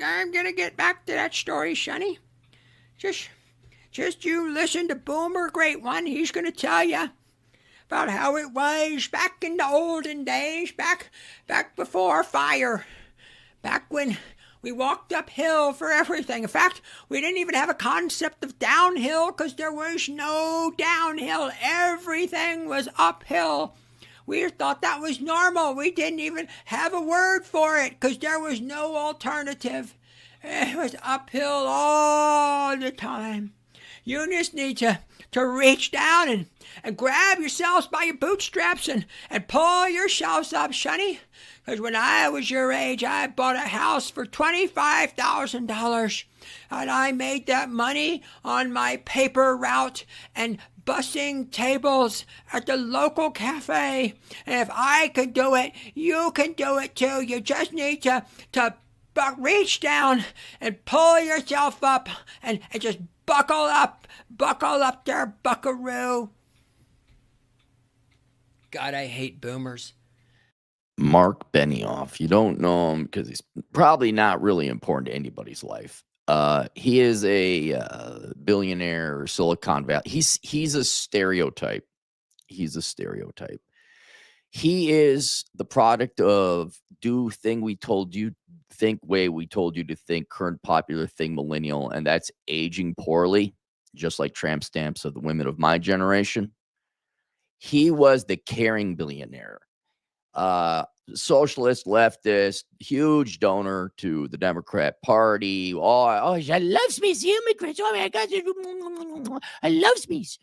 I'm gonna get back to that story, Sonny. Just, just you listen to Boomer Great One. He's gonna tell you about how it was back in the olden days, back before fire, back when we walked uphill for everything. In fact, we didn't even have a concept of downhill because there was no downhill. Everything was uphill. We thought that was normal. We didn't even have a word for it because there was no alternative. It was uphill all the time. You just need to reach down and grab yourselves by your bootstraps and pull yourselves up, Sonny. Because when I was your age, I bought a house for $25,000. And I made that money on my paper route and bussing tables at the local cafe. And if I could do it, you can do it too. You just need to reach down and pull yourself up and just buckle up there, buckaroo. God, I hate boomers. Mark Benioff. You don't know him because he's probably not really important to anybody's life. He is a billionaire, Silicon Valley. He's a stereotype. He's a stereotype. He is the product of do thing we told you think, way we told you to think, current popular thing, millennial, and that's aging poorly, just like tramp stamps of the women of my generation. He was the caring billionaire. Socialist, leftist, huge donor to the Democrat Party. Oh, I love space immigrants. Oh my God, I love space.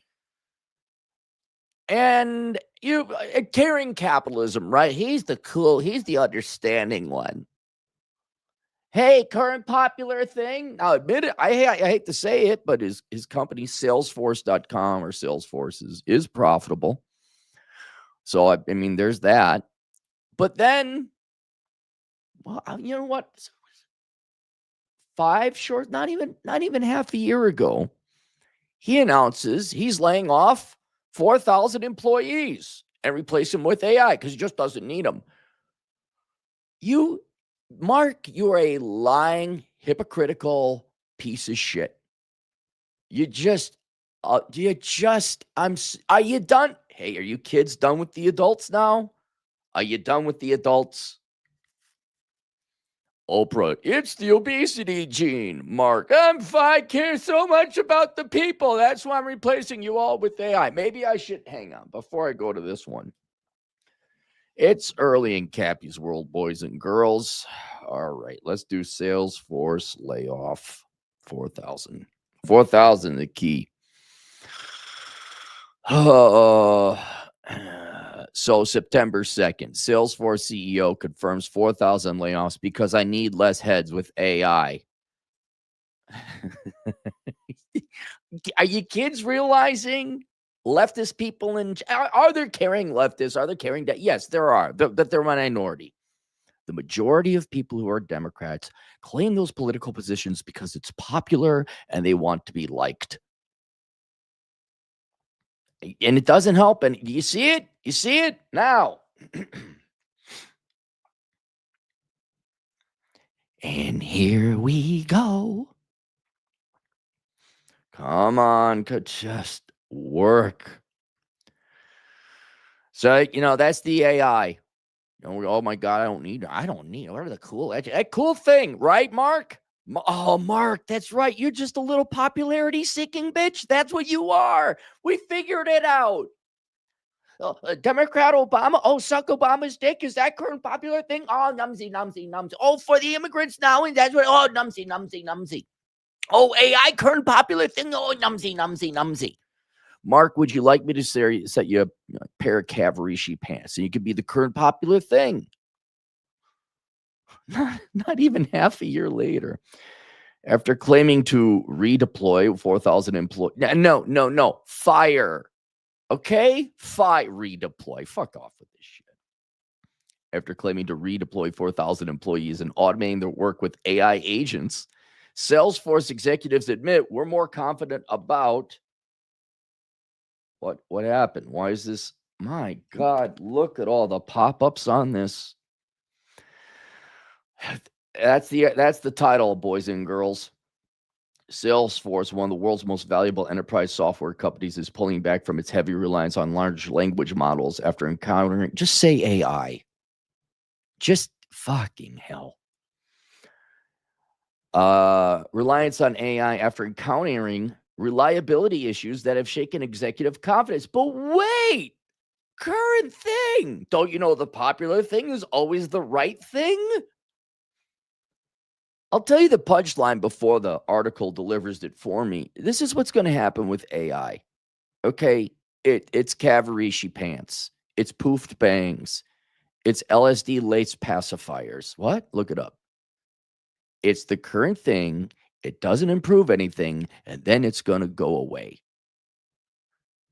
And caring capitalism, right? He's the understanding one. Hey, current popular thing. Now, admit it. I hate to say it, but his company Salesforce.com or Salesforce is profitable. So I mean, there's that. But then, well, you know what? Not even half a year ago, he announces he's laying off 4,000 employees and replace them with AI because he just doesn't need them. Mark, you're a lying, hypocritical piece of shit. Are you done? Hey, are you kids done with the adults now? Are you done with the adults? Oprah, it's the obesity gene, Mark. I care so much about the people. That's why I'm replacing you all with AI. Maybe I should hang on before I go to this one. It's early in Cappy's world, boys and girls. All right, let's do Salesforce layoff 4,000. 4,000 the key. So September 2nd, Salesforce CEO confirms 4,000 layoffs because I need less heads with AI. Are you kids realizing leftist people are there caring leftists? Are there caring? Yes, there are, but they're a minority. The majority of people who are Democrats claim those political positions because it's popular and they want to be liked. And it doesn't help. And you see it? You see it now. And here we go. Come on, could just work. So, that's the AI. Oh my God, I don't need whatever the that cool thing, right, Mark? Oh, Mark, that's right. You're just a little popularity seeking bitch. That's what you are. We figured it out. Democrat Obama. Oh, suck Obama's dick. Is that current popular thing? Oh, numsy, numsy, numsy. Oh, for the immigrants now. And that's what, oh, numsy, numsy, numsy. Oh, AI current popular thing. Oh, numsy, numsy, numsy. Mark, would you like me to set you a pair of Cavarishi pants so you could be the current popular thing? Not even half a year later. After claiming to redeploy 4,000 employees. No. Fire. Okay? Redeploy. Fuck off with this shit. After claiming to redeploy 4,000 employees and automating their work with AI agents, Salesforce executives admit we're more confident about what happened. Why is this? My God, look at all the pop-ups on this. That's the title, boys and girls. Salesforce, one of the world's most valuable enterprise software companies, is pulling back from its heavy reliance on large language models after encountering, just say AI. Just fucking hell. Reliance on AI after encountering reliability issues that have shaken executive confidence. But wait, current thing. Don't you know the popular thing is always the right thing? I'll tell you the punchline before the article delivers it for me. This is what's going to happen with AI. Okay, it's Cavarishi pants. It's poofed bangs. It's LSD laced pacifiers. What? Look it up. It's the current thing. It doesn't improve anything, and then it's going to go away.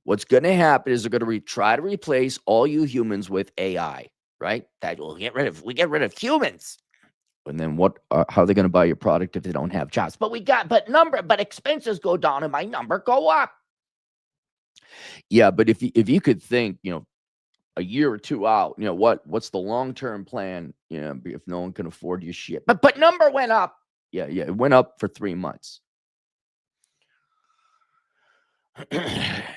What's going to happen is they're going to try to replace all you humans with AI, right? That will get rid of humans. And then how are they going to buy your product if they don't have jobs? But expenses go down and my number go up. Yeah, but if you could think, a year or two out, what's the long-term plan? If no one can afford your shit, but number went up. Yeah, it went up for 3 months.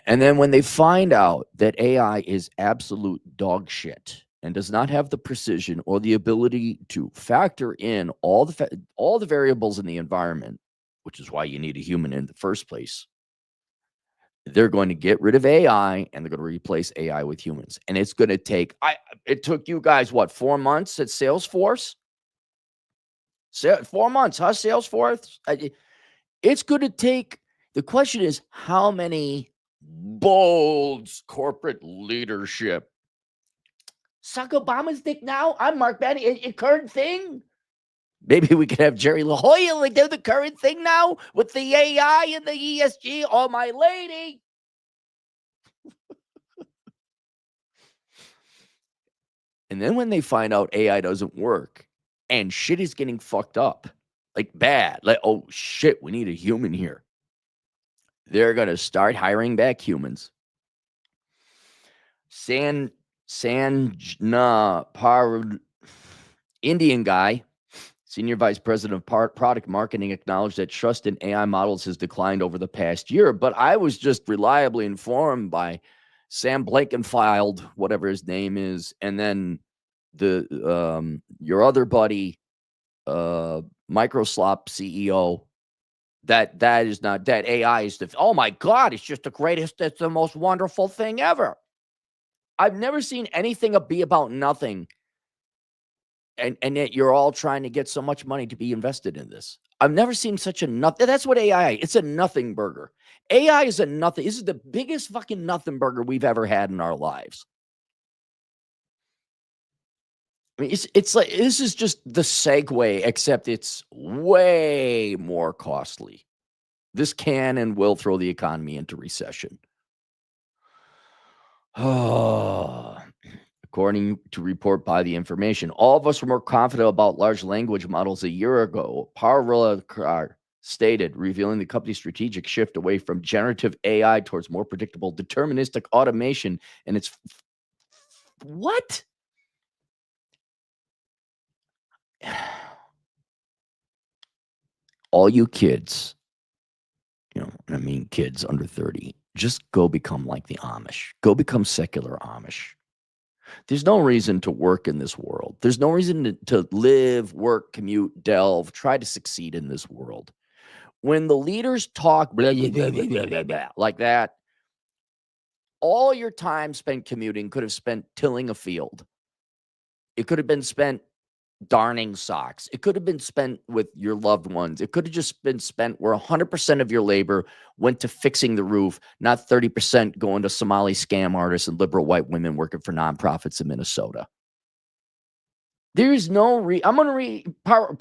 And then when they find out that AI is absolute dog shit and does not have the precision or the ability to factor in all the variables in the environment, which is why you need a human in the first place, they're going to get rid of AI and they're going to replace AI with humans. And it's going to take, it took you guys, 4 months at Salesforce? 4 months, huh, Salesforce? It's going to take, the question is, how many bold corporate leadership? Suck Obama's dick now? I'm Mark Benny. A current thing? Maybe we could have Jerry La Jolla do the current thing now with the AI and the ESG. Oh, my lady. And then when they find out AI doesn't work and shit is getting fucked up, like bad, like, oh shit, we need a human here. They're going to start hiring back humans. Sanjna Indian guy, senior vice president of product marketing, acknowledged that trust in AI models has declined over the past year. But I was just reliably informed by Sam Blankenfield, whatever his name is, and then your other buddy, Microsoft CEO, that is not, that AI is oh my God, it's just the greatest, it's the most wonderful thing ever. I've never seen anything be about nothing, and yet you're all trying to get so much money to be invested in this. I've never seen such a nothing. That's what AI, it's a nothing burger. AI is a nothing. This is the biggest fucking nothing burger we've ever had in our lives. I mean, it's like, this is just the segue, except it's way more costly. This can and will throw the economy into recession. According to report by The Information, all of us were more confident about large language models a year ago. Parvilla stated, revealing the company's strategic shift away from generative AI towards more predictable deterministic automation. And it's what? All you kids, I mean kids under 30, just go become like the Amish. Go become secular Amish. There's no reason to work in this world. There's no reason to live, work, commute, delve, try to succeed in this world. When the leaders talk blah, blah, blah, blah, blah, blah, like that, all your time spent commuting could have spent tilling a field. It could have been spent darning socks. It could have been spent with your loved ones. It could have just been spent where 100% of your labor went to fixing the roof, not 30% going to Somali scam artists and liberal white women working for nonprofits in Minnesota. There's no I'm going to read power.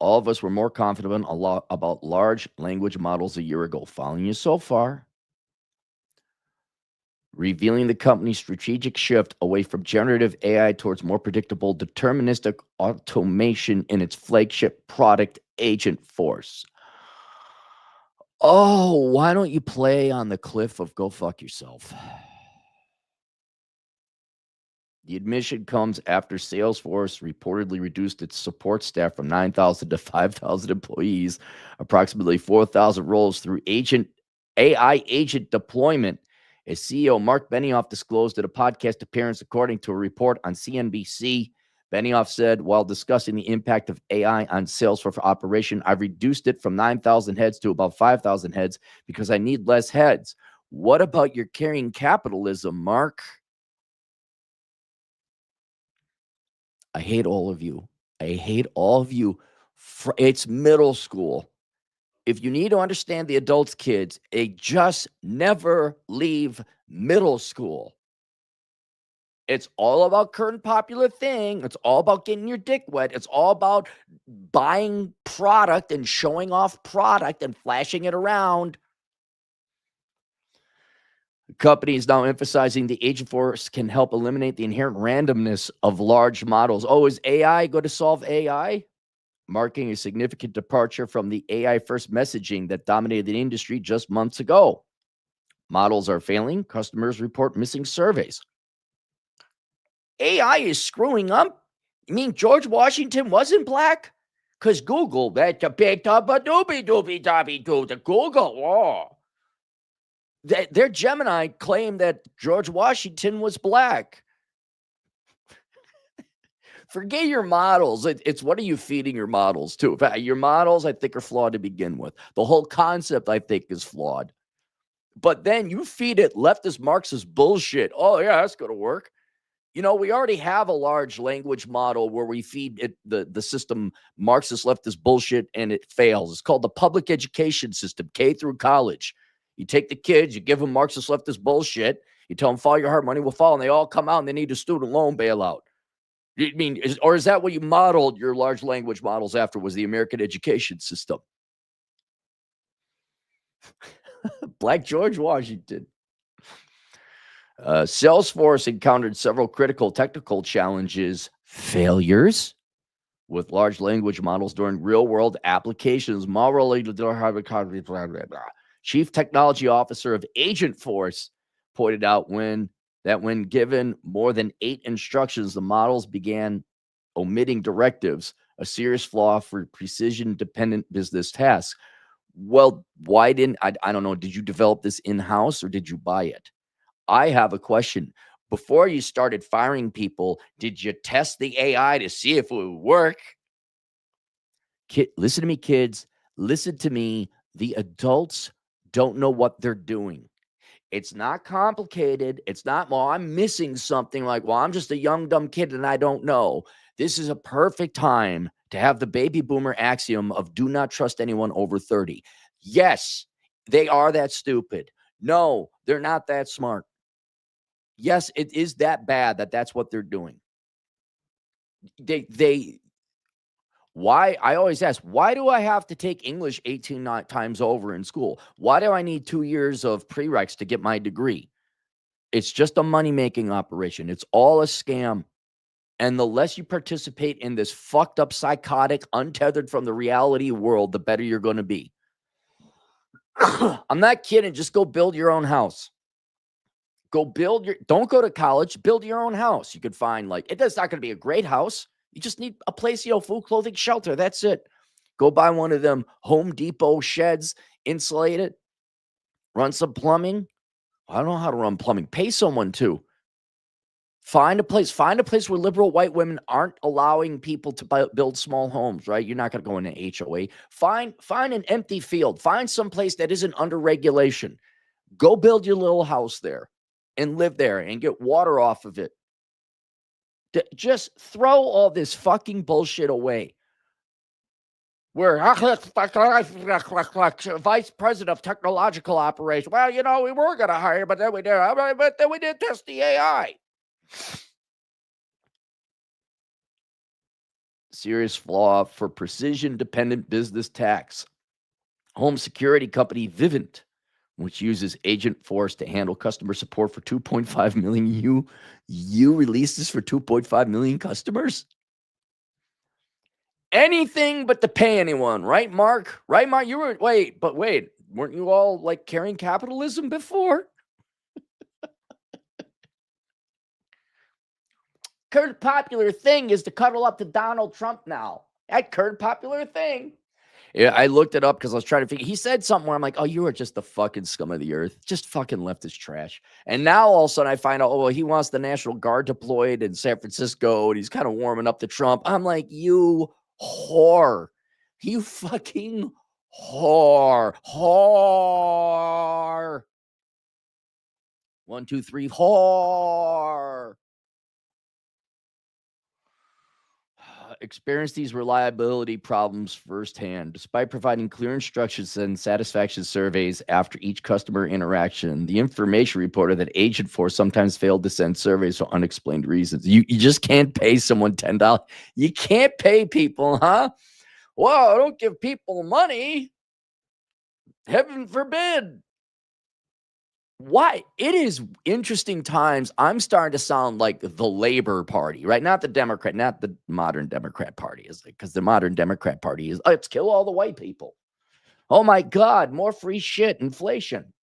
All of us were more confident about large language models a year ago. Following you so far. Revealing the company's strategic shift away from generative AI towards more predictable deterministic automation in its flagship product, Agent Force. Oh, why don't you play on the cliff of go fuck yourself? The admission comes after Salesforce reportedly reduced its support staff from 9,000 to 5,000 employees, approximately 4,000 roles through AI agent deployment. As CEO Mark Benioff disclosed at a podcast appearance, according to a report on CNBC. Benioff said, while discussing the impact of AI on Salesforce operation, I've reduced it from 9,000 heads to about 5,000 heads because I need less heads. What about your carrying capitalism, Mark? I hate all of you. I hate all of you. It's middle school. If you need to understand the adults, kids, they just never leave middle school. It's all about current popular thing. It's all about getting your dick wet. It's all about buying product and showing off product and flashing it around. The company is now emphasizing the agent force can help eliminate the inherent randomness of large models. Oh, is AI going to solve AI? Marking a significant departure from the AI-first messaging that dominated the industry just months ago. Models are failing. Customers report missing surveys. AI is screwing up? You mean George Washington wasn't black? Because Google, that's a big doobie-doobie-dobby-doo, the Google law. Their Gemini claimed that George Washington was black. Forget your models. It's what are you feeding your models to? Your models, I think, are flawed to begin with. The whole concept, I think, is flawed. But then you feed it leftist Marxist bullshit. Oh, yeah, that's going to work. You know, we already have a large language model where we feed it the system Marxist leftist bullshit and it fails. It's called the public education system, K through college. You take the kids, you give them Marxist leftist bullshit, you tell them follow your heart, money will fall, and they all come out and they need a student loan bailout. I mean, is that what you modeled your large language models after, was the American education system? Black George Washington. Salesforce encountered several critical technical failures with large language models during real-world applications. Chief Technology Officer of Agentforce pointed out when given more than 8 instructions, the models began omitting directives, a serious flaw for precision-dependent business tasks. Well, why didn't I don't know, did you develop this in-house or did you buy it? I have a question. Before you started firing people, did you test the AI to see if it would work? Listen to me, kids. Listen to me. The adults don't know what they're doing. It's not complicated. It's not, well, I'm missing something, like, well, I'm just a young, dumb kid and I don't know. This is a perfect time to have the baby boomer axiom of do not trust anyone over 30. Yes, they are that stupid. No, they're not that smart. Yes, it is that bad that's what they're doing. Why? I always ask, why do I have to take English 18 times over in school? Why do I need 2 years of prereqs to get my degree? It's just a money-making operation. It's all a scam. And the less you participate in this fucked up, psychotic, untethered from the reality world, the better you're going to be. I'm not kidding. Just go build your own house. Don't go to college, build your own house. You could find, it's not going to be a great house. You just need a place, food, clothing, shelter. That's it. Go buy one of them Home Depot sheds, insulate it, run some plumbing. I don't know how to run plumbing. Pay someone to. Find a place where liberal white women aren't allowing people to build small homes, right? You're not going to go into HOA. Find an empty field. Find some place that isn't under regulation. Go build your little house there and live there and get water off of it. Just throw all this fucking bullshit away. We're vice president of technological operations. Well, we were going to hire, but then we did test the AI. Serious flaw for precision-dependent business tax. Home security company Vivint, which uses Agentforce to handle customer support for 2.5 million. You released this for 2.5 million customers? Anything but to pay anyone, right, Mark? Right, Mark? Weren't you all carrying capitalism before? Current popular thing is to cuddle up to Donald Trump now. That current popular thing. Yeah, I looked it up because I was trying to figure. He said something where I'm like, "Oh, you are just the fucking scum of the earth. Just fucking left is trash." And now all of a sudden I find out, oh, well, he wants the National Guard deployed in San Francisco, and he's kind of warming up to Trump. I'm like, you whore, you fucking whore. 1, 2, 3, whore. Experience these reliability problems firsthand. Despite providing clear instructions and satisfaction surveys after each customer interaction, the information reported that Agentforce sometimes failed to send surveys for unexplained reasons. You just can't pay someone $10. You can't pay people, huh? Well, don't give people money. Heaven forbid. Why? It is interesting times. I'm starting to sound like the Labor Party, right? Not the Democrat, not the modern Democrat Party, is because the modern Democrat Party is, let's kill all the white people. Oh my God, more free shit, inflation.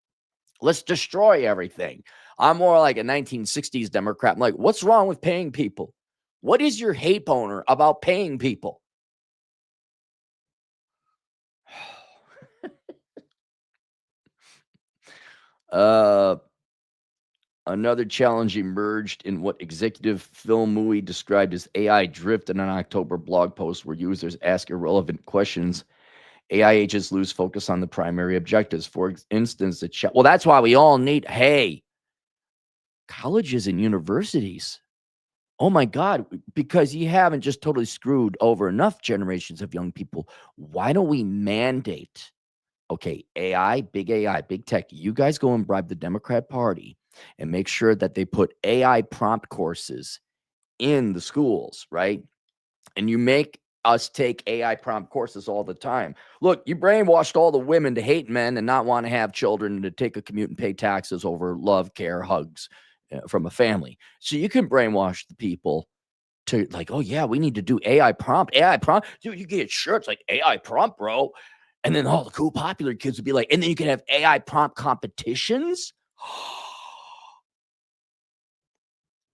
Let's destroy everything. I'm more like a 1960s Democrat. I'm like, what's wrong with paying people? What is your hate boner about paying people? Another challenge emerged in what executive Phil Mui described as AI drift in an October blog post where users ask irrelevant questions. AI agents lose focus on the primary objectives. For instance, well, that's why we all need, hey, colleges and universities. Oh my God, because you haven't just totally screwed over enough generations of young people. Why don't we mandate, okay, AI, big tech, you guys go and bribe the Democrat Party and make sure that they put AI prompt courses in the schools, right? And you make us take AI prompt courses all the time. Look, you brainwashed all the women to hate men and not want to have children and to take a commute and pay taxes over love, care, hugs from a family. So you can brainwash the people to like, oh yeah, we need to do AI prompt. Dude, you get shirts like AI prompt, bro. And then all the cool popular kids would be like, and then you can have AI prompt competitions.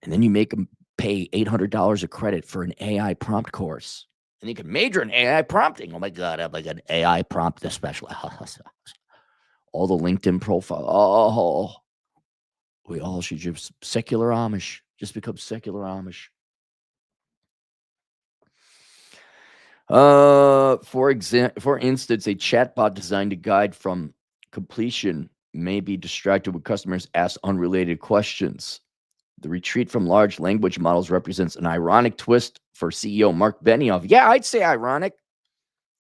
And then you make them pay $800 a credit for an AI prompt course. And you can major in AI prompting. Oh my God, I'm like an AI prompt specialist. All the LinkedIn profile. Oh, we all should just secular Amish. Just become secular Amish. For instance, a chatbot designed to guide from completion may be distracted when customers ask unrelated questions. The retreat from large language models represents an ironic twist for CEO Mark Benioff. Yeah, I'd say ironic.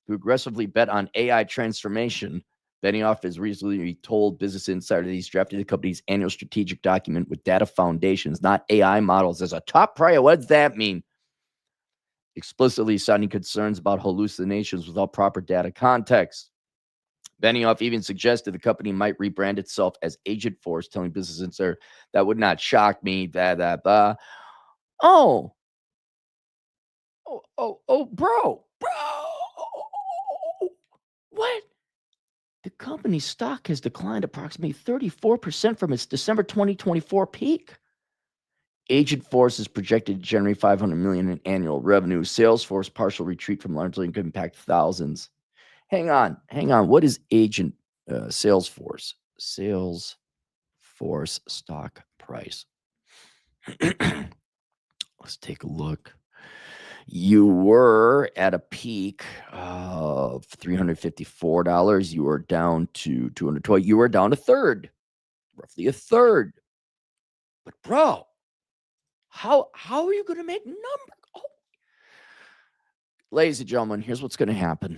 Who aggressively bet on AI transformation. Benioff has recently told Business Insider that he's drafted the company's annual strategic document with data foundations, not AI models, as a top priority. What does that mean? Explicitly citing concerns about hallucinations without proper data context. Benioff even suggested the company might rebrand itself as Agentforce, telling Business Insider, that would not shock me. Oh, bro. What? The company's stock has declined approximately 34% from its December 2024 peak. Agentforce is projected to generate $500 million in annual revenue. Salesforce partial retreat from largely could impact thousands. Hang on. What is Salesforce? Salesforce stock price. Let's take a look. You were at a peak of $354. You are down to $212. You are down a third, roughly a third. But bro, how are you going to make numbers? Oh. Ladies and gentlemen, here's what's going to happen.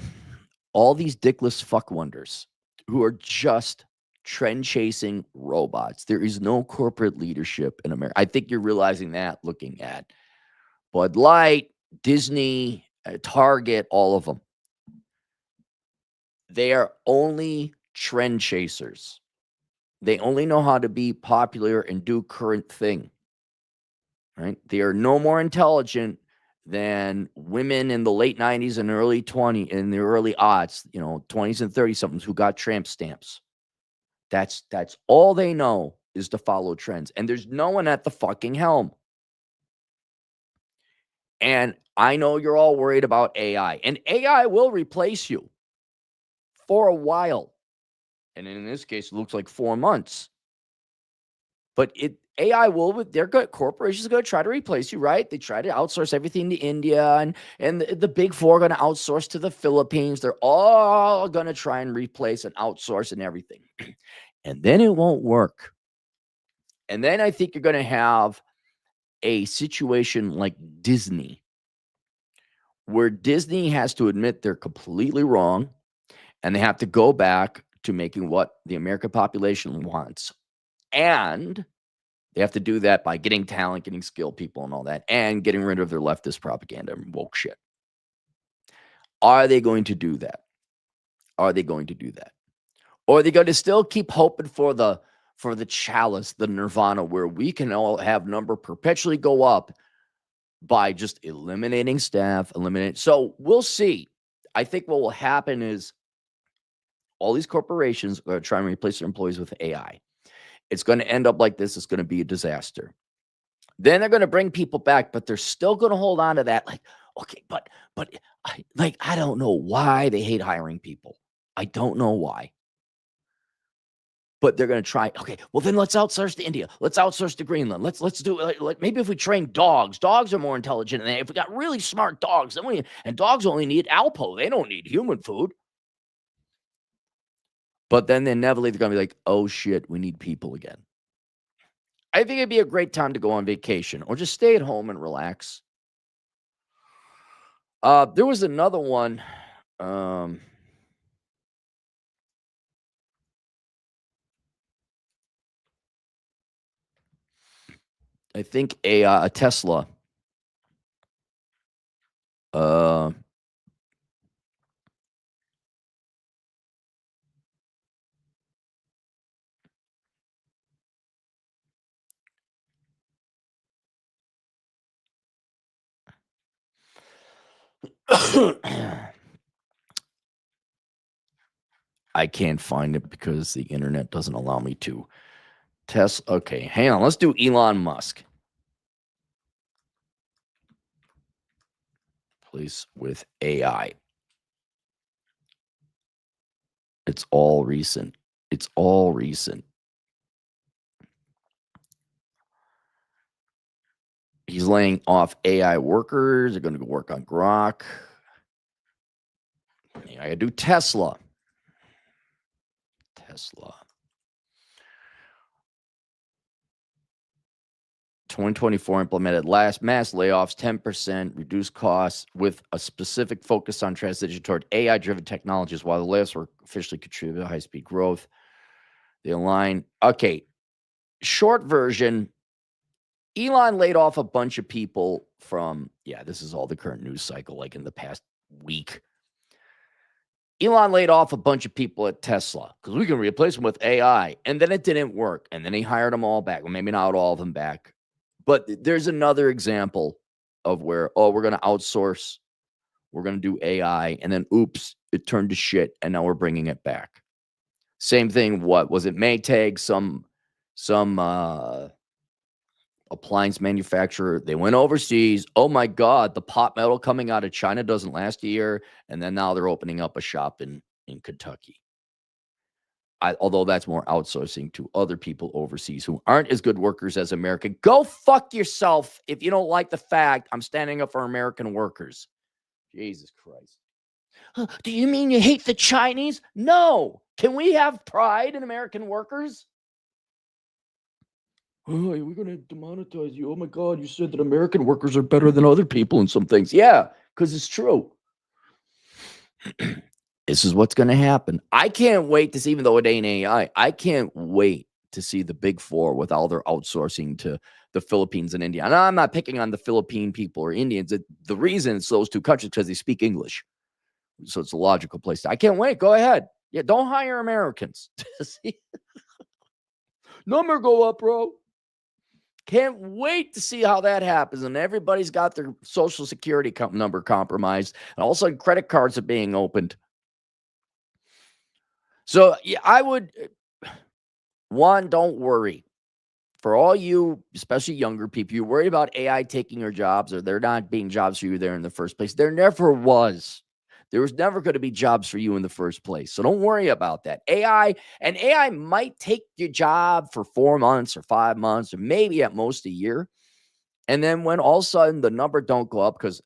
All these dickless fuck wonders who are just trend chasing robots. There is no corporate leadership in America. I think you're realizing that looking at Bud Light, Disney, Target, all of them. They are only trend chasers. They only know how to be popular and do current thing. Right? They are no more intelligent than women in the late 90s and early 20s, in the early aughts, 20s and 30 somethings who got tramp stamps. That's all they know is to follow trends. And there's no one at the fucking helm. And I know you're all worried about AI, and AI will replace you for a while. And in this case, it looks like 4 months. But AI will, they're good. Corporations are going to try to replace you, right? They try to outsource everything to India, and the big four are going to outsource to the Philippines. They're all going to try and replace and outsource and everything. And then it won't work. And then I think you're going to have a situation like Disney, where Disney has to admit they're completely wrong, and they have to go back to making what the American population wants. And they have to do that by getting talent, getting skilled people and all that, and getting rid of their leftist propaganda and woke shit. Are they going to do that? Are they going to do that? Or are they going to still keep hoping for the chalice, the nirvana, where we can all have number perpetually go up by just eliminating staff, So we'll see. I think what will happen is all these corporations are going to try and replace their employees with AI. It's going to end up like this. It's going to be a disaster. Then they're going to bring people back, but they're still going to hold on to that. Like, okay, but I don't know why they hate hiring people. I don't know why. But they're going to try. Okay, well then let's outsource to India. Let's outsource to Greenland. Let's do like maybe if we train dogs. Dogs are more intelligent, and if we got really smart dogs, then and dogs only need Alpo. They don't need human food. But then inevitably they're going to be like, oh shit, we need people again. I think it'd be a great time to go on vacation or just stay at home and relax. There was another one. I think a Tesla. I can't find it because the internet doesn't allow me to. Okay, hang on. Let's do Elon Musk. Please, with AI. It's all recent. It's all recent. He's laying off AI workers. They're going to go work on Grok. I gotta do Tesla. 2024 implemented last mass layoffs, 10%, reduced costs with a specific focus on transition toward AI-driven technologies. While the layoffs were officially contributed to high-speed growth, they align. Okay, short version, Elon laid off a bunch of people from, this is all the current news cycle, like in the past week. Elon laid off a bunch of people at Tesla because we can replace them with AI. And then it didn't work. And then he hired them all back. Well, maybe not all of them back. But there's another example of where, we're going to outsource. We're going to do AI. And then, oops, it turned to shit. And now we're bringing it back. Same thing. What was it? Maytag, some appliance manufacturer. They went overseas. Oh my God, the pot metal coming out of China doesn't last a year. And then now they're opening up a shop in Kentucky. Although that's more outsourcing to other people overseas who aren't as good workers as American. Go fuck yourself if you don't like the fact I'm standing up for American workers. Jesus Christ. Do you mean you hate the Chinese? No. Can we have pride in American workers? Oh, we're going to demonetize you. Oh my God, you said that American workers are better than other people in some things. Yeah, because it's true. This is what's going to happen. I can't wait to see, even though it ain't AI, I can't wait to see the big four with all their outsourcing to the Philippines and India. And I'm not picking on the Philippine people or Indians. The reason it's those two countries because they speak English. So it's a logical place. I can't wait. Go ahead. Yeah, don't hire Americans. Number go up, bro. Can't wait to see how that happens. And everybody's got their social security number compromised. And all of a sudden, credit cards are being opened. So, I would, one, don't worry. for all you, especially younger people, you worry about AI taking your jobs or there not being jobs for you there in the first place. There never was. There was never going to be jobs for you in the first place. So don't worry about that. AI might take your job for 4 months or 5 months or maybe at most a year. And then when all of a sudden the number don't go up because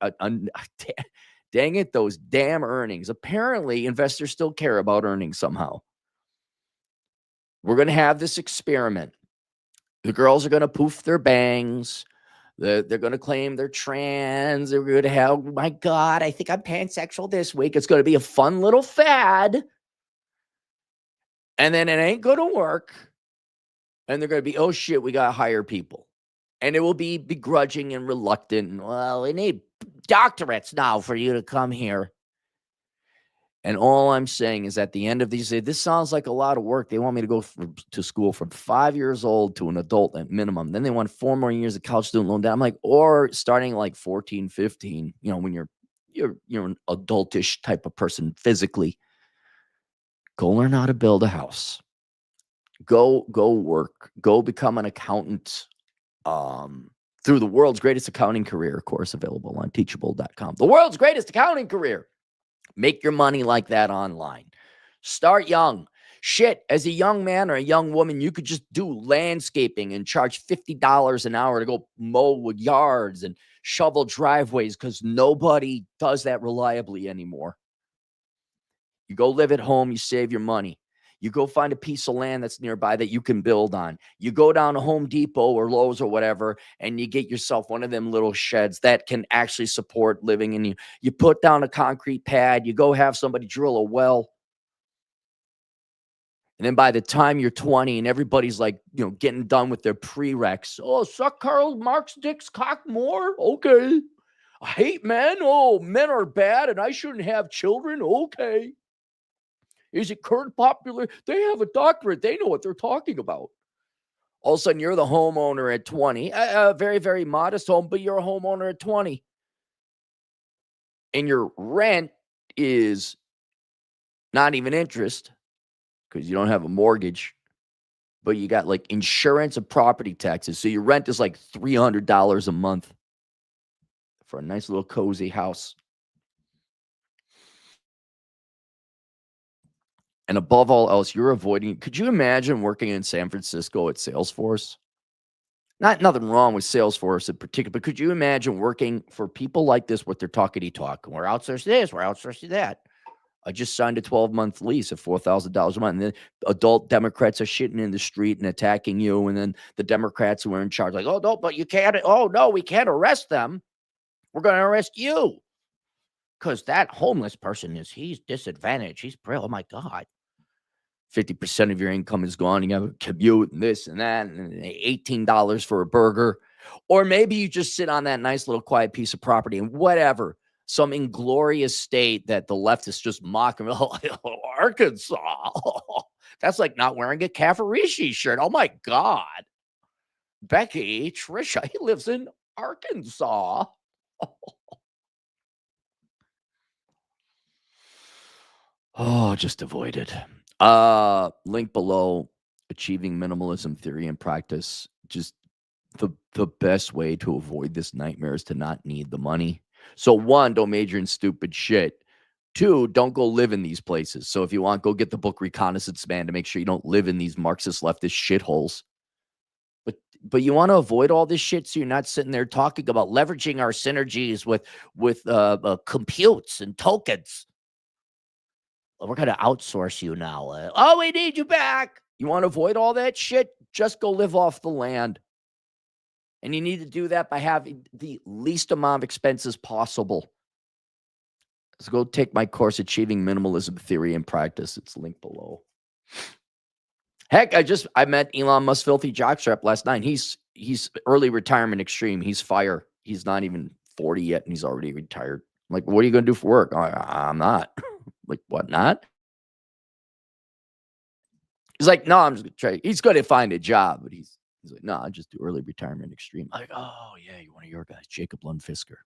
dang it, those damn earnings. Apparently, investors still care about earnings somehow. We're going to have this experiment. The girls are going to poof their bangs. They're going to claim they're trans. They're going to have, oh my God, I think I'm pansexual this week. It's going to be a fun little fad. And then it ain't going to work. And they're going to be, oh shit, we got to hire people. And it will be begrudging and reluctant. Well, we need doctorates now for you to come here. And all I'm saying is at the end of these, this sounds like a lot of work. They want me to go to school from 5 years old to an adult at minimum. Then they want 4 more years of college student loan debt. I'm like, or starting like 14, 15, when you're an adultish type of person physically, go learn how to build a house. Go work. Go become an accountant. Through the world's greatest accounting career course available on teachable.com. The world's greatest accounting career. Make your money like that online. Start young. Shit, as a young man or a young woman, you could just do landscaping and charge $50 an hour to go mow yards and shovel driveways because nobody does that reliably anymore. You go live at home, you save your money. You go find a piece of land that's nearby that you can build on. You go down to Home Depot or Lowe's or whatever, and you get yourself one of them little sheds that can actually support living in you. You put down a concrete pad. You go have somebody drill a well. And then by the time you're 20 and everybody's like, getting done with their prereqs. Oh, suck Karl Marx dick's cock more? Okay. I hate men. Oh, men are bad and I shouldn't have children. Okay. Is it current popular? They have a doctorate. They know what they're talking about. All of a sudden, you're the homeowner at 20. A very, very modest home, but you're a homeowner at 20. And your rent is not even interest because you don't have a mortgage, but you got like insurance and property taxes. So your rent is like $300 a month for a nice little cozy house. And above all else, you're avoiding. Could you imagine working in San Francisco at Salesforce? Nothing wrong with Salesforce in particular, but could you imagine working for people like this with their talkity-talk? We're outsourcing this, we're outsourcing that. I just signed a 12-month lease at $4,000 a month. And then adult Democrats are shitting in the street and attacking you. And then the Democrats who are in charge, like, oh, no, but you can't. Oh, no, we can't arrest them. We're going to arrest you. Because that homeless person he's disadvantaged. He's, oh, my God. 50% of your income is gone. You have a commute and this and that, and $18 for a burger. Or maybe you just sit on that nice little quiet piece of property and whatever, some inglorious state that the leftists just mock. Arkansas. That's like not wearing a Cafarici shirt. Oh, my God. Becky, Trisha, he lives in Arkansas. Oh, just avoid it. Link below, Achieving Minimalism Theory and Practice. Just the best way to avoid this nightmare is to not need the money. So 1, don't major in stupid shit. 2, don't go live in these places. So if you want, go get the book Reconnaissance Man to make sure you don't live in these Marxist leftist shitholes. But you want to avoid all this shit so you're not sitting there talking about leveraging our synergies with computes and tokens. We're going to outsource you now. Oh, we need you back. You want to avoid all that shit? Just go live off the land. And you need to do that by having the least amount of expenses possible. So go take my course, Achieving Minimalism Theory and Practice. It's linked below. Heck, I met Elon Musk filthy jockstrap last night. He's early retirement extreme. He's fire. He's not even 40 yet, and he's already retired. I'm like, what are you going to do for work? I'm not. Like, what, not? He's like, no, I'm just going to try. He's going to find a job, but he's like, no, I just do early retirement extreme. I'm like, oh, yeah, you're one of your guys, Jacob Lundfisker.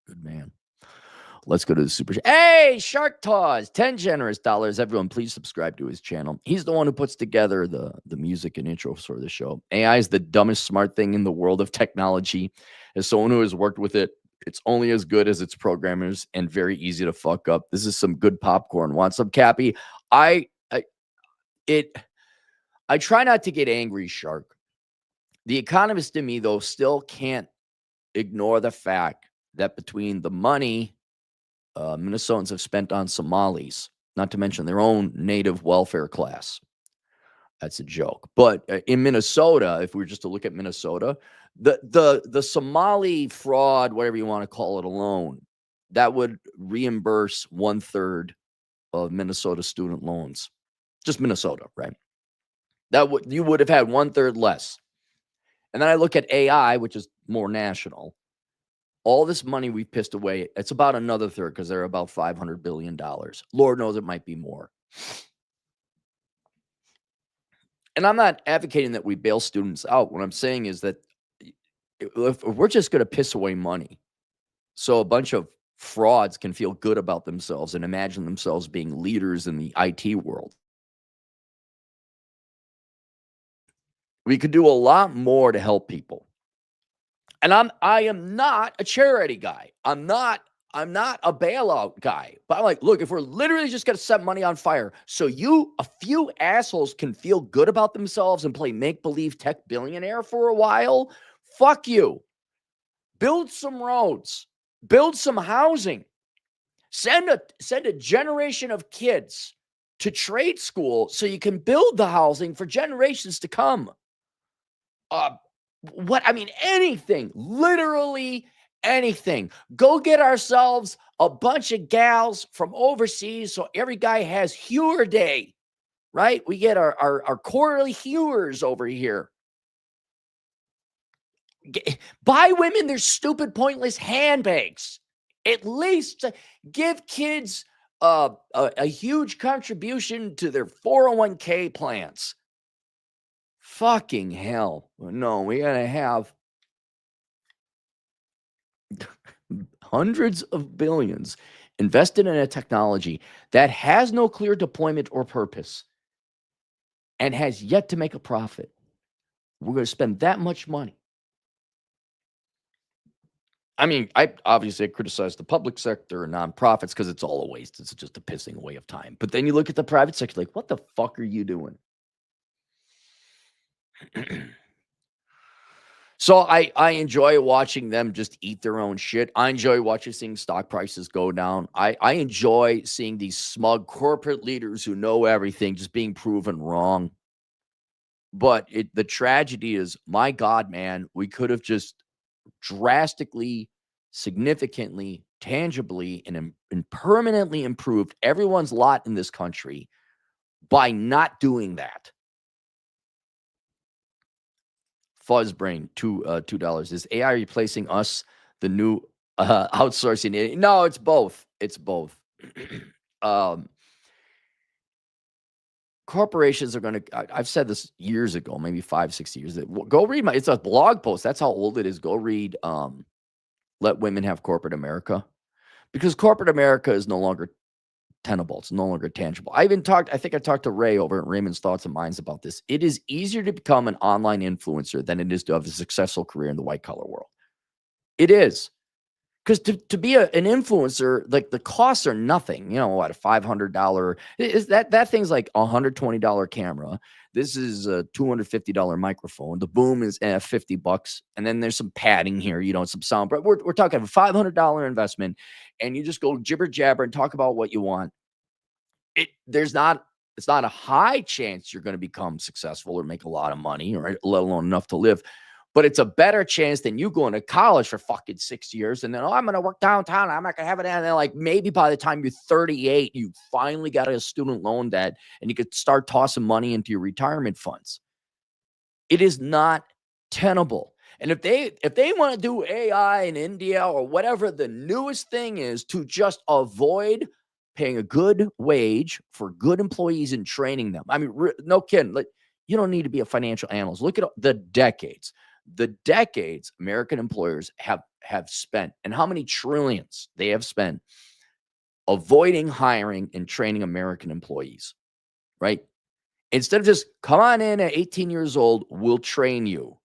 Good man. Let's go to the super. Hey, Shark Taws, 10 generous dollars. Everyone, please subscribe to his channel. He's the one who puts together the music and intros for the show. AI is the dumbest smart thing in the world of technology. As someone who has worked with it, it's only as good as its programmers and very easy to fuck up. This is some good popcorn. Want some, Cappy? I try not to get angry, Shark. The economist in me, though, still can't ignore the fact that between the money Minnesotans have spent on Somalis, not to mention their own native welfare class. That's a joke. But in Minnesota, if we were just to look at Minnesota, the Somali fraud, whatever you want to call it, alone, that would reimburse 1/3 of Minnesota student loans. Just Minnesota, right? You would have had 1/3 less. And then I look at AI, which is more national. All this money we've pissed away, it's about another third because they're about $500 billion. Lord knows it might be more. And I'm not advocating that we bail students out. What I'm saying is that if we're just going to piss away money so a bunch of frauds can feel good about themselves and imagine themselves being leaders in the IT world, we could do a lot more to help people. And I am not a charity guy. I'm not a bailout guy. But I'm like, look, if we're literally just going to set money on fire so a few assholes can feel good about themselves and play make-believe tech billionaire for a while, fuck you. Build some roads. Build some housing. Send a generation of kids to trade school so you can build the housing for generations to come. Anything, literally anything. Go get ourselves a bunch of gals from overseas so every guy has Hewer Day, right? We get our quarterly Hewers over here. Buy women their stupid, pointless handbags. At least give kids a huge contribution to their 401k plans. Fucking hell. No, we gotta have hundreds of billions invested in a technology that has no clear deployment or purpose and has yet to make a profit. We're going to spend that much money. I mean, I obviously criticize the public sector and nonprofits because it's all a waste. It's just a pissing away of time. But then you look at the private sector, like, what the fuck are you doing? So I enjoy watching them just eat their own shit. I enjoy seeing stock prices go down. I enjoy seeing these smug corporate leaders who know everything just being proven wrong. But the tragedy is, my God, man, we could have just drastically, significantly, tangibly, and permanently improved everyone's lot in this country by not doing that. Fuzzbrain, $2. Is AI replacing us, the new outsourcing? No, it's both. It's both. Corporations are going to, I've said this years ago, maybe 5-6 years. Go read it's a blog post. That's how old it is. Go read Let Women Have Corporate America. Because corporate America is no longer tenable. It's no longer tangible. I think I talked to Ray over at Raymond's Thoughts and Minds about this. It is easier to become an online influencer than it is to have a successful career in the white collar world. It is. Because to be an influencer, like, the costs are nothing. You know what? A $500 that thing's like a $120 camera. This is a $250 microphone. The boom is $50, and then there's some padding here, some sound. But we're talking a $500 investment, and you just go jibber jabber and talk about what you want. It's not a high chance you're going to become successful or make a lot of money, or let alone enough to live. But it's a better chance than you going to college for fucking 6 years and then, I'm going to work downtown. I'm not going to have it. And then, like, maybe by the time you're 38, you finally got a student loan debt and you could start tossing money into your retirement funds. It is not tenable. And if they want to do AI in India or whatever the newest thing is to just avoid paying a good wage for good employees and training them. I mean, no kidding. Like, you don't need to be a financial analyst. Look at the decades American employers have spent and how many trillions they have spent avoiding hiring and training American employees, right? Instead of just come on in at 18 years old, we'll train you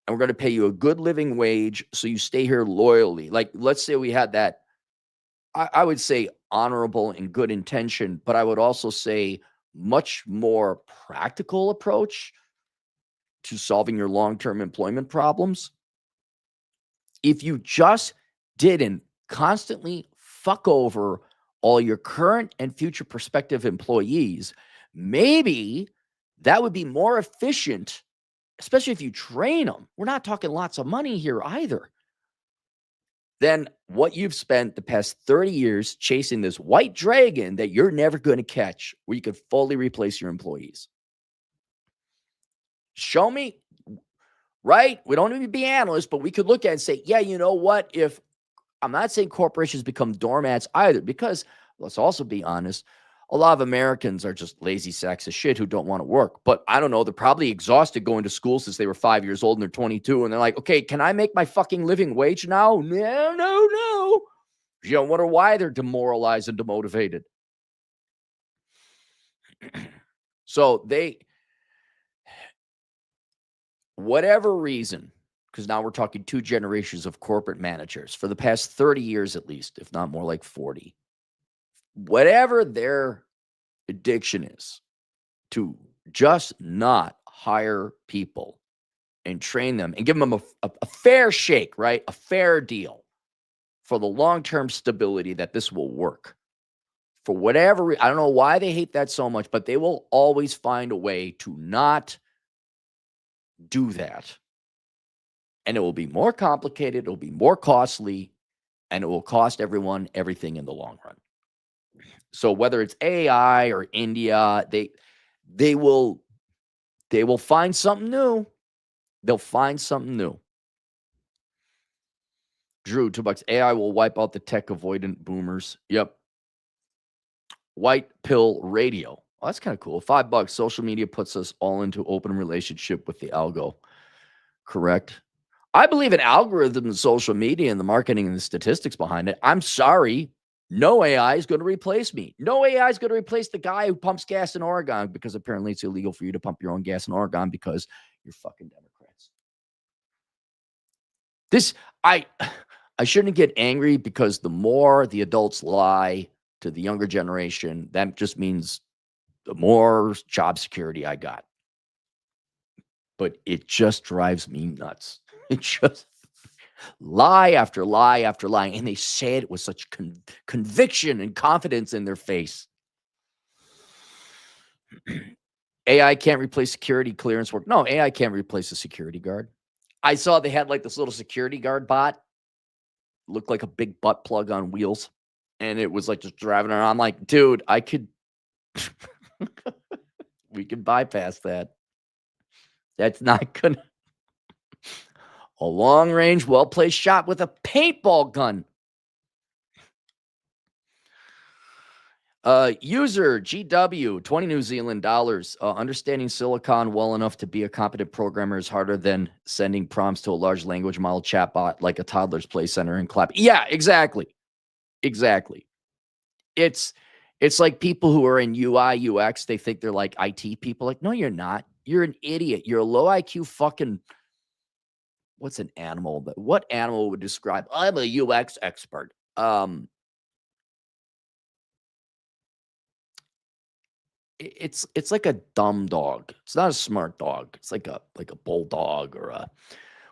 and we're going to pay you a good living wage so you stay here loyally. Like, let's say we had that, I would say honorable and good intention, but I would also say much more practical approach to solving your long-term employment problems. If you just didn't constantly fuck over all your current and future prospective employees, maybe that would be more efficient, especially if you train them. We're not talking lots of money here either. Than what you've spent the past 30 years chasing this white dragon that you're never going to catch, where you could fully replace your employees. Show me, right? We don't need to be analysts, but we could look at it and say, yeah, you know what? If I'm not saying corporations become doormats either, because let's also be honest, a lot of Americans are just lazy sacks of shit who don't want to work. But I don't know, they're probably exhausted going to school since they were 5 years old and they're 22. And they're like, okay, can I make my fucking living wage now? No. You don't wonder why they're demoralized and demotivated. So whatever reason, because now we're talking 2 generations of corporate managers for the past 30 years at least, if not more like 40. Whatever their addiction is to just not hire people and train them and give them a fair shake, right? A fair deal for the long-term stability that this will work. For whatever reason, I don't know why they hate that so much, but they will always find a way to not do that. And it will be more complicated, it will be more costly, and it will cost everyone everything in the long run. So whether it's AI or India, they will find something new. They'll find something new. Drew, $2. AI will wipe out the tech avoidant boomers. Yep. White pill radio. Oh, that's kind of cool. $5. Social media puts us all into open relationship with the algo. Correct. I believe in algorithms, social media, and the marketing and the statistics behind it. I'm sorry. No AI is going to replace me. No AI is going to replace the guy who pumps gas in Oregon, because apparently it's illegal for you to pump your own gas in Oregon because you're fucking Democrats. I shouldn't get angry, because the more the adults lie to the younger generation, that just means the more job security I got. But it just drives me nuts. It just lie after lie after lie, and they say it with such conviction and confidence in their face. AI can't replace security clearance work. No, AI can't replace a security guard. I saw they had like this little security guard bot, looked like a big butt plug on wheels, and it was like just driving around. I'm like, dude, I could we can bypass that. That's not gonna a long-range, well-placed shot with a paintball gun. User GW, 20 New Zealand dollars. Understanding Silicon well enough to be a competent programmer is harder than sending prompts to a large language model chatbot like a toddler's play center and clap. Yeah, exactly. It's like people who are in UI, UX, they think they're like IT people. Like, no, you're not. You're an idiot. You're a low IQ fucking, what's an animal? What animal would describe, I'm a UX expert? It's like a dumb dog. It's not a smart dog. It's like a bulldog, or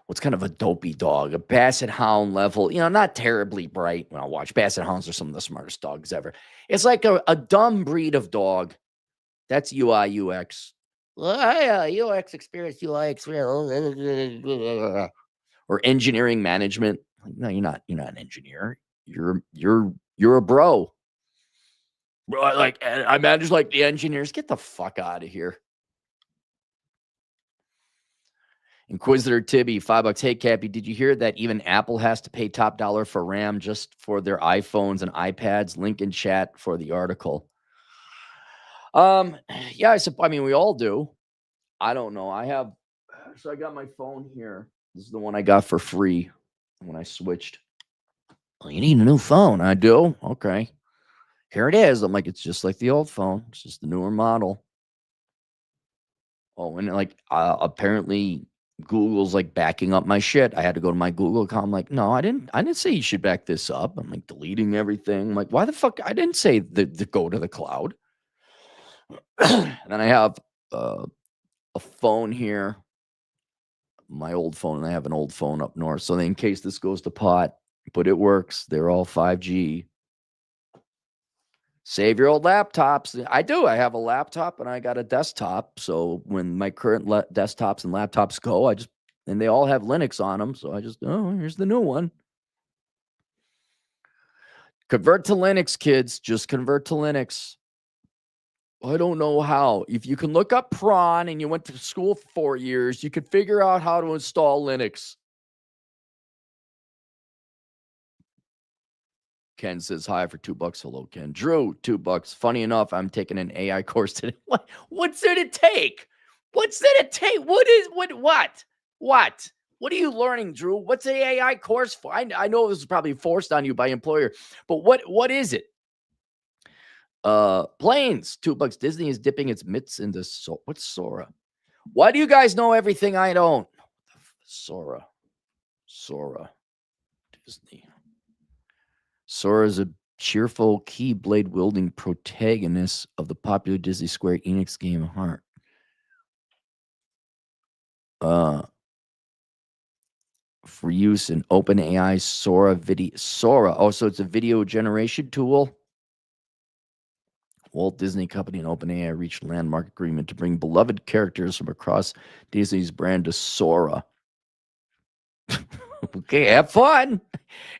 what's kind of a dopey dog, a basset hound level, not terribly bright. When I watch basset hounds are some of the smartest dogs ever. It's like a dumb breed of dog. That's UI, UX. UX experience, UI experience, or engineering management. No, you're not an engineer. You're a bro. Like, I manage like the engineers. Get the fuck out of here. Inquisitor Tibby, $5. Hey, Cappy, did you hear that even Apple has to pay top dollar for RAM just for their iPhones and iPads? Link in chat for the article. Yeah, I mean, we all do. I don't know. I got my phone here. This is the one I got for free when I switched. Well, you need a new phone. I do? Okay. Here it is. I'm like, it's just like the old phone. It's just the newer model. Oh, and like apparently Google's like backing up my shit. I had to go to my Google account. I'm like, no, I didn't say you should back this up. I'm like deleting everything. I'm like, why the fuck? I didn't say the go to the cloud. And then I have a phone here, my old phone, and I have an old phone up north. So in case this goes to pot, but it works. They're all 5G. Save your old laptops. I do. I have a laptop and I got a desktop. So when my current desktops and laptops go, and they all have Linux on them. So here's the new one. Convert to Linux, kids. Just convert to Linux. I don't know how. If you can look up prawn and you went to school for 4 years, you could figure out how to install Linux. Ken says hi for $2. Hello, Ken. Drew, $2. Funny enough, I'm taking an AI course today. What's there to take? What's there to take? What? What are you learning, Drew? What's the AI course for? I know this is probably forced on you by employer, but what is it? Planes, $2. Disney is dipping its mitts into what's Sora? Why do you guys know everything I don't? Sora, Disney. Sora is a cheerful keyblade wielding protagonist of the popular Disney Square Enix game Heart. For use in OpenAI Sora video. Sora. Oh, so it's a video generation tool. Walt Disney Company and OpenAI reached a landmark agreement to bring beloved characters from across Disney's brand to Sora. Okay, have fun.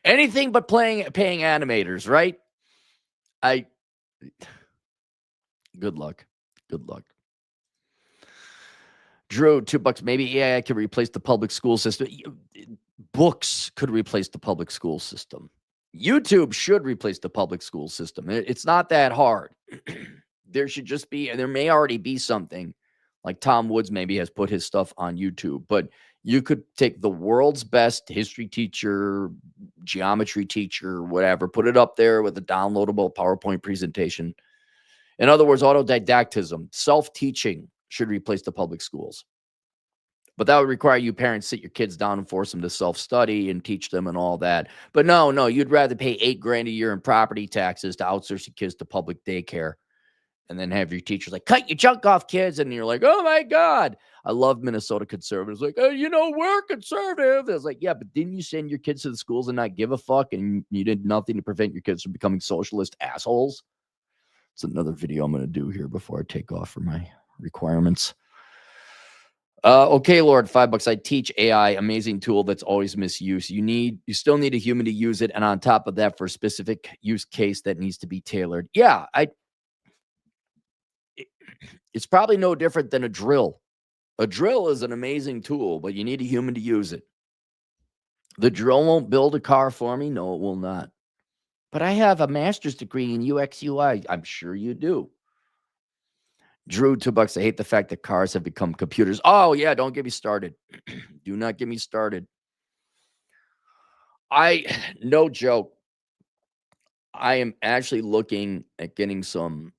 Anything but paying animators, right? Good luck. Drew, $2. Maybe AI could replace the public school system. Books could replace the public school system. YouTube should replace the public school system. It's not that hard. There should just be, and there may already be something like Tom Woods maybe has put his stuff on YouTube, but you could take the world's best history teacher, geometry teacher, whatever, put it up there with a downloadable PowerPoint presentation. In other words, autodidactism, self-teaching should replace the public schools. But that would require you parents sit your kids down and force them to self-study and teach them and all that. But no, you'd rather pay $8,000 a year in property taxes to outsource your kids to public daycare and then have your teachers like, cut your junk off, kids. And you're like, oh my God. I love Minnesota conservatives. Like, oh, we're conservative. It's like, yeah, but didn't you send your kids to the schools and not give a fuck? And you did nothing to prevent your kids from becoming socialist assholes. It's another video I'm going to do here before I take off for my requirements. Okay, Lord, $5. I teach AI, amazing tool that's always misused. You still need a human to use it. And on top of that, for a specific use case that needs to be tailored. Yeah, it's probably no different than a drill. A drill is an amazing tool, but you need a human to use it. The drill won't build a car for me. No, it will not. But I have a master's degree in UX UI. I'm sure you do. Drew, $2. I hate the fact that cars have become computers. Oh, yeah, don't get me started. Do not get me started. No joke. I am actually looking at getting some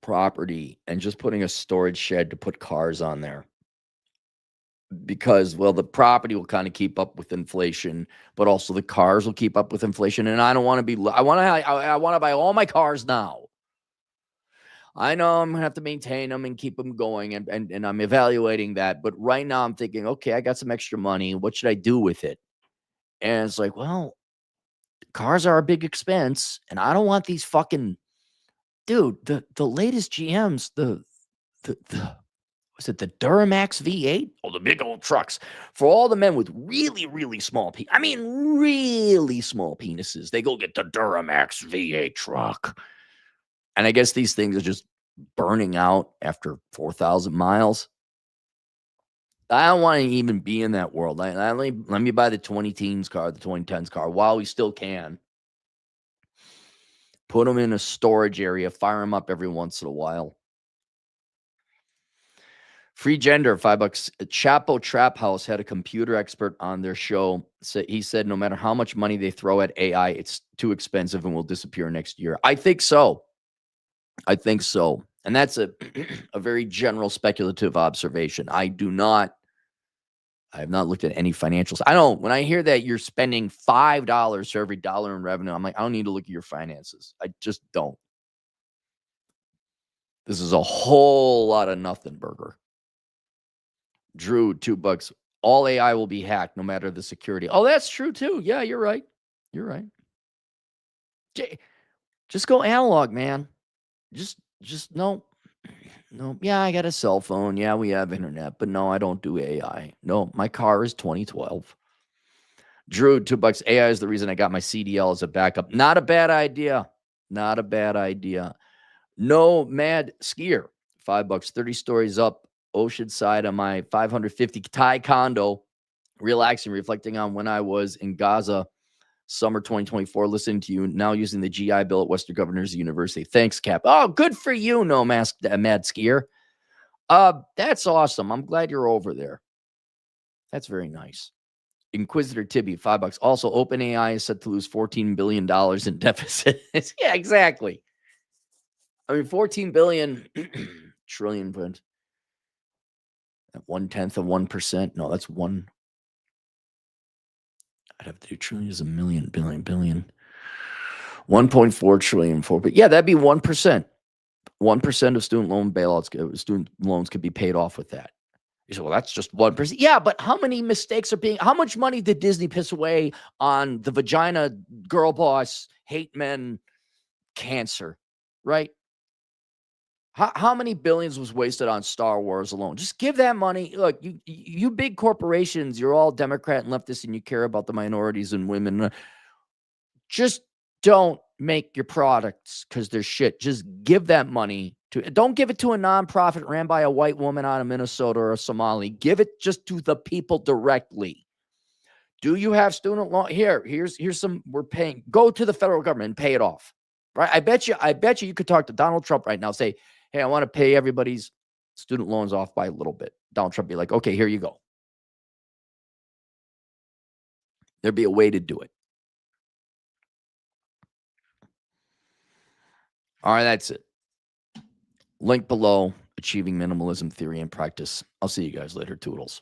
property and just putting a storage shed to put cars on there. Because, well, the property will kind of keep up with inflation, but also the cars will keep up with inflation. And I don't want to be, I want to buy all my cars now. I know I'm going to have to maintain them and keep them going, and I'm evaluating that. But right now I'm thinking, okay, I got some extra money. What should I do with it? And it's like, well, cars are a big expense, and I don't want these fucking, dude, the latest GMs, was it the Duramax V8? Oh, the big old trucks. For all the men with really, really small really small penises, they go get the Duramax V8 truck. And I guess these things are just burning out after 4,000 miles. I don't want to even be in that world. Let me buy the 2010s car while we still can. Put them in a storage area, fire them up every once in a while. Free gender, $5. Chapo Trap House had a computer expert on their show. He said no matter how much money they throw at AI, it's too expensive and will disappear next year. I think so. I think so. And that's a a very general speculative observation. I have not looked at any financials. I don't, when I hear that you're spending $5 for every dollar in revenue, I'm like, I don't need to look at your finances. I just don't. This is a whole lot of nothing burger. Drew, $2. All AI will be hacked no matter the security. Oh, that's true too. Yeah, you're right. You're right. Just go analog, man. Just no. No. Yeah, I got a cell phone. Yeah, we have internet, but no, I don't do AI. No, my car is 2012. Drew, $2. AI is the reason I got my CDL as a backup. Not a bad idea. Not a bad idea. No mad skier, $5, 30 stories up, oceanside on my 550 Thai condo, relaxing, reflecting on when I was in Gaza, summer 2024, listening to you, now using the GI Bill at Western Governors University. Thanks, Cap. Oh, good for you, no mask, mad skier. That's awesome. I'm glad you're over there. That's very nice. Inquisitor Tibby, $5. Also, OpenAI is set to lose $14 billion in deficit. Yeah, exactly. I mean, 14 billion trillion, but at 1/10 of 1%. No, that's one. I'd have to do trillion is a million, billion. 1.4 trillion for, but yeah, that'd be 1%. 1% of student loan bailouts, student loans could be paid off with that. You say, well, that's just 1%. Yeah, but how many mistakes are how much money did Disney piss away on the vagina, girl boss, hate men, cancer, right? How many billions was wasted on Star Wars alone? Just give that money. Look, you big corporations, you're all Democrat and leftist, and you care about the minorities and women. Just don't make your products because they're shit. Just give that money to. Don't give it to a nonprofit ran by a white woman out of Minnesota or a Somali. Give it just to the people directly. Do you have student loan? Here's some. We're paying. Go to the federal government and pay it off. Right? I bet you could talk to Donald Trump right now. Say, hey, I want to pay everybody's student loans off by a little bit. Donald Trump be like, okay, here you go. There'd be a way to do it. All right, that's it. Link below, Achieving Minimalism Theory and Practice. I'll see you guys later. Toodles.